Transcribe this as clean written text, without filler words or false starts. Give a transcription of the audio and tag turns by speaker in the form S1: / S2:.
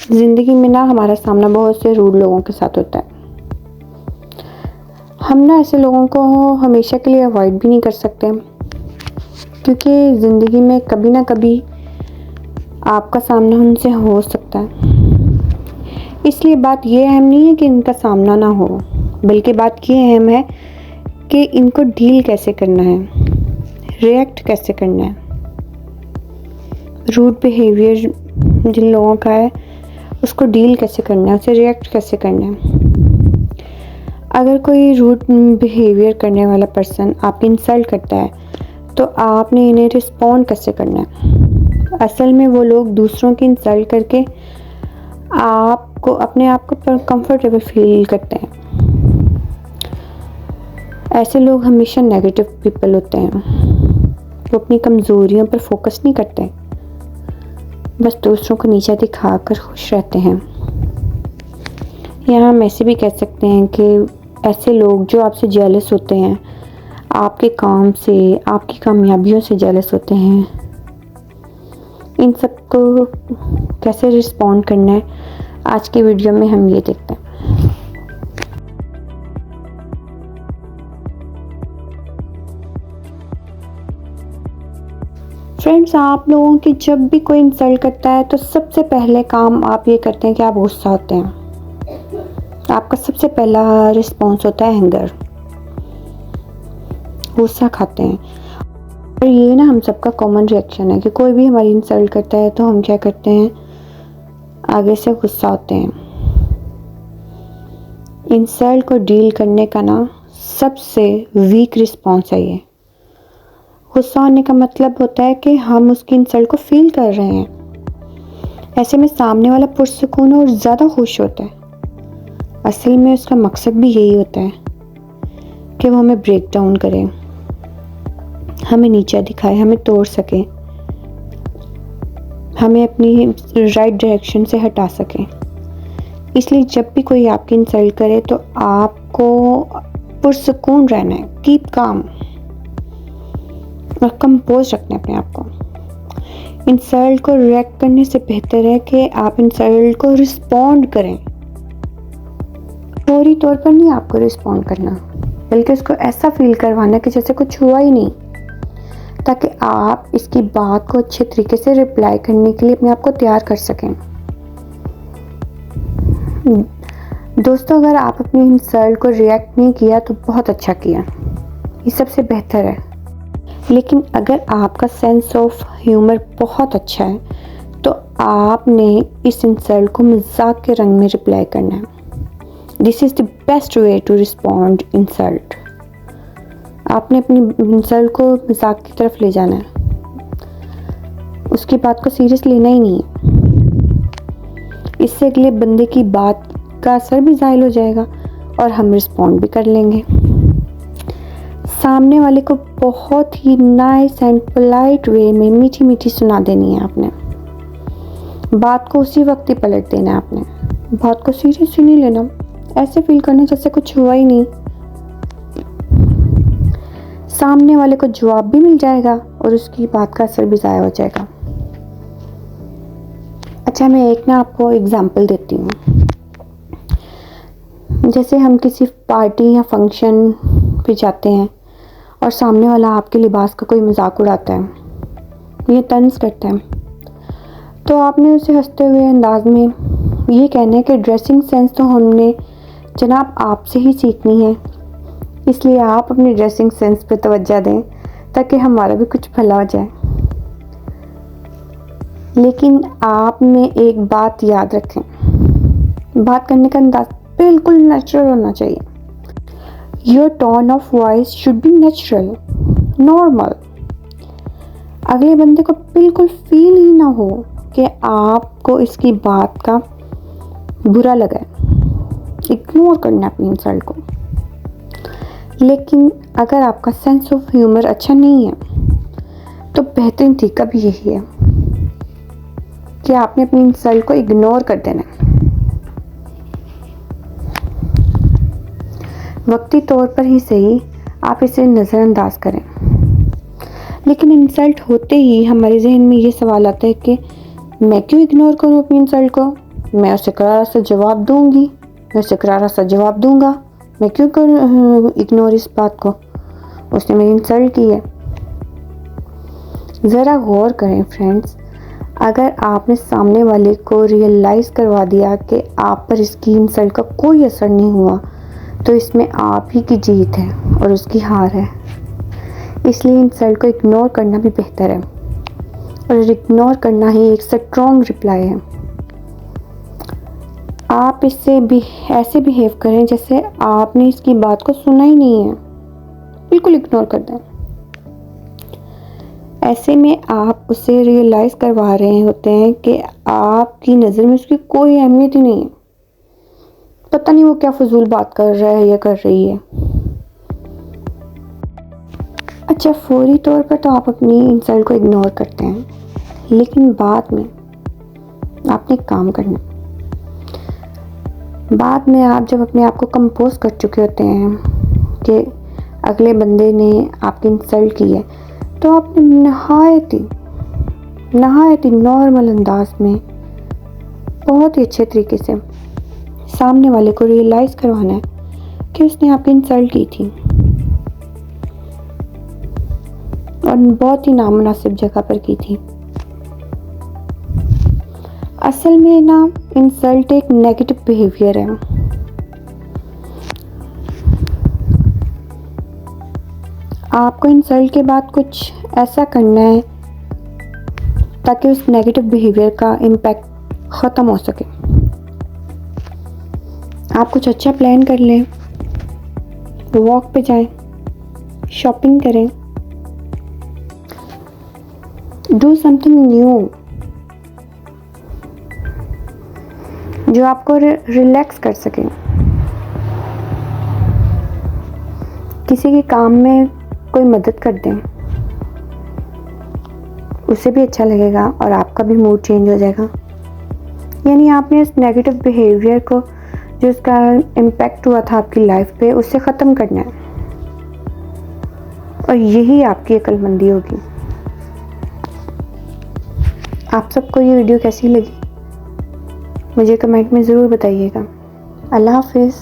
S1: ज़िंदगी में ना हमारा सामना बहुत से रूड लोगों के साथ होता है। हम ना ऐसे लोगों को हमेशा के लिए अवॉइड भी नहीं कर सकते, क्योंकि ज़िंदगी में कभी ना कभी आपका सामना उनसे हो सकता है। इसलिए बात ये अहम नहीं है कि इनका सामना ना हो, बल्कि बात ये अहम है कि इनको डील कैसे करना है, रिएक्ट कैसे करना है। रूड बिहेवियर जिन लोगों का है उसको डील कैसे करना है, उसे रिएक्ट कैसे करना है। अगर कोई रूड बिहेवियर करने वाला पर्सन आपकी इंसल्ट करता है तो आपने इन्हें रिस्पॉन्ड कैसे करना है। असल में वो लोग दूसरों की इंसल्ट करके आपको अपने आप को कंफर्टेबल फील करते हैं। ऐसे लोग हमेशा नेगेटिव पीपल होते हैं। वो अपनी कमज़ोरियों पर फोकस नहीं करते, बस दूसरों को नीचा दिखाकर खुश रहते हैं। या हम ऐसे भी कह सकते हैं कि ऐसे लोग जो आपसे जेलस होते हैं, आपके काम से, आपकी कामयाबियों से जेलस होते हैं, इन सब को कैसे रिस्पॉन्ड करना है, आज की वीडियो में हम ये देखते हैं। फ्रेंड्स, आप लोगों की जब भी कोई इंसल्ट करता है तो सबसे पहले काम आप ये करते हैं कि आप गुस्सा होते हैं। आपका सबसे पहला रिस्पॉन्स होता है एंगर, गुस्सा खाते हैं। और ये ना हम सबका कॉमन रिएक्शन है कि कोई भी हमारी इंसल्ट करता है तो हम क्या करते हैं, आगे से गुस्सा होते हैं। इंसल्ट को डील करने का ना सबसे वीक रिस्पॉन्स है ये। गुस्सा होने का मतलब होता है कि हम उसकी इंसल्ट को फील कर रहे हैं। ऐसे में सामने वाला पुरसुकून और ज़्यादा खुश होता है। असल में उसका मकसद भी यही होता है कि वो हमें ब्रेक डाउन करे, हमें नीचा दिखाए, हमें तोड़ सके, हमें अपनी राइट डायरेक्शन से हटा सके। इसलिए जब भी कोई आपकी इंसल्ट करे तो आपको पुरसुकून रहना है, कीप काम और कंपोज रखना है अपने आप को। इंसल्ट को रिएक्ट करने से बेहतर है कि आप इंसल्ट को रिस्पॉन्ड करें। फौरी तौर पर नहीं आपको रिस्पॉन्ड करना, बल्कि उसको ऐसा फील करवाना कि जैसे कुछ हुआ ही नहीं, ताकि आप इसकी बात को अच्छे तरीके से रिप्लाई करने के लिए अपने आप को तैयार कर सकें। दोस्तों, अगर आप अपनी इंसल्ट को रिएक्ट नहीं किया तो बहुत अच्छा किया, ये सबसे बेहतर है। लेकिन अगर आपका सेंस ऑफ ह्यूमर बहुत अच्छा है तो आपने इस इंसल्ट को मजाक के रंग में रिप्लाई करना है। This is the best way to respond insult. आपने अपनी इंसल्ट को मजाक की तरफ ले जाना है, उसकी बात को सीरियस लेना ही नहीं है। इससे अगले बंदे की बात का असर भी ज़ाहिर हो जाएगा और हम रिस्पॉन्ड भी कर लेंगे। सामने वाले को बहुत ही नाइस एंड पोलाइट वे में मीठी मीठी सुना देनी है आपने। बात को उसी वक्त ही पलट देना है आपने। बात को सीरियस ही नहीं लेना, ऐसे फील करना जैसे कुछ हुआ ही नहीं। सामने वाले को जवाब भी मिल जाएगा और उसकी बात का असर भी ज़ाया हो जाएगा। अच्छा, मैं एक ना आपको एग्जांपल देती हूँ। जैसे हम किसी पार्टी या फंक्शन पे जाते हैं और सामने वाला आपके लिबास का कोई मजाक उड़ाता है, ये तंज करता है, तो आपने उसे हंसते हुए अंदाज में ये कहना है कि ड्रेसिंग सेंस तो हमने जनाब आपसे ही सीखनी है, इसलिए आप अपनी ड्रेसिंग सेंस पे तवज्जो दें ताकि हमारा भी कुछ भला हो जाए। लेकिन आपने एक बात याद रखें, बात करने का अंदाज बिल्कुल नेचुरल होना चाहिए। Your tone of voice should be natural, normal. अगले बंदे को बिल्कुल फील ही ना हो कि आपको इसकी बात का बुरा लगा है। इग्नोर करना अपनी इंसल्ट को। लेकिन अगर आपका सेंस ऑफ ह्यूमर अच्छा नहीं है तो बेहतरीन तरीका भी यही है कि आपने अपनी इंसल्ट को इग्नोर कर देना है। वक्ती तौर पर ही सही, आप इसे नज़रअंदाज करें। लेकिन इंसल्ट होते ही हमारे जहन में ये सवाल आता है कि मैं क्यों इग्नोर करूं अपनी इंसल्ट को, मैं उसे करारा सा जवाब दूंगी, मैं उसे करारा सा जवाब दूंगा। मैं क्यों करूँ इग्नोर इस बात को? उसने मेरी इंसल्ट की है। ज़रा गौर करें फ्रेंड्स, अगर आपने सामने वाले को रियलाइज़ करवा दिया कि आप पर इसकी इंसल्ट का कोई असर नहीं हुआ, तो इसमें आप ही की जीत है और उसकी हार है। इसलिए इंसल्ट को इग्नोर करना भी बेहतर है, और इग्नोर करना ही एक स्ट्रॉन्ग रिप्लाई है। आप इससे भी ऐसे बिहेव करें जैसे आपने इसकी बात को सुना ही नहीं है, बिल्कुल इग्नोर कर दें। ऐसे में आप उसे रियलाइज़ करवा रहे होते हैं कि आपकी नज़र में उसकी कोई अहमियत ही नहीं है। पता नहीं वो क्या फजूल बात कर रहा है या कर रही है। अच्छा, फौरी तौर पर तो आप अपनी इंसल्ट को इग्नोर करते हैं, लेकिन बाद में आपने काम करना। बाद में आप जब अपने आप को कंपोज कर चुके होते हैं कि अगले बंदे ने आपकी इंसल्ट की है, तो आपने नहायत ही नॉर्मल अंदाज में बहुत ही अच्छे तरीके से सामने वाले को रियलाइज़ करवाना है कि उसने आपकी इंसल्ट की थी और बहुत ही नामुनासिब जगह पर की थी। असल में ना, इंसल्ट एक नेगेटिव बिहेवियर है। आपको इंसल्ट के बाद कुछ ऐसा करना है ताकि उस नेगेटिव बिहेवियर का इम्पैक्ट ख़त्म हो सके। आप कुछ अच्छा प्लान कर लें, वॉक पे जाएं, शॉपिंग करें, डू समथिंग न्यू जो आपको रिलैक्स कर सके। किसी के काम में कोई मदद कर दें, उसे भी अच्छा लगेगा और आपका भी मूड चेंज हो जाएगा। यानी आपने उस नेगेटिव बिहेवियर को, जो उसका इम्पैक्ट हुआ था आपकी लाइफ पे, उससे ख़त्म करना है, और यही आपकी अक्लमंदी होगी। आप सबको ये वीडियो कैसी लगी मुझे कमेंट में ज़रूर बताइएगा। अल्लाह हाफिज़।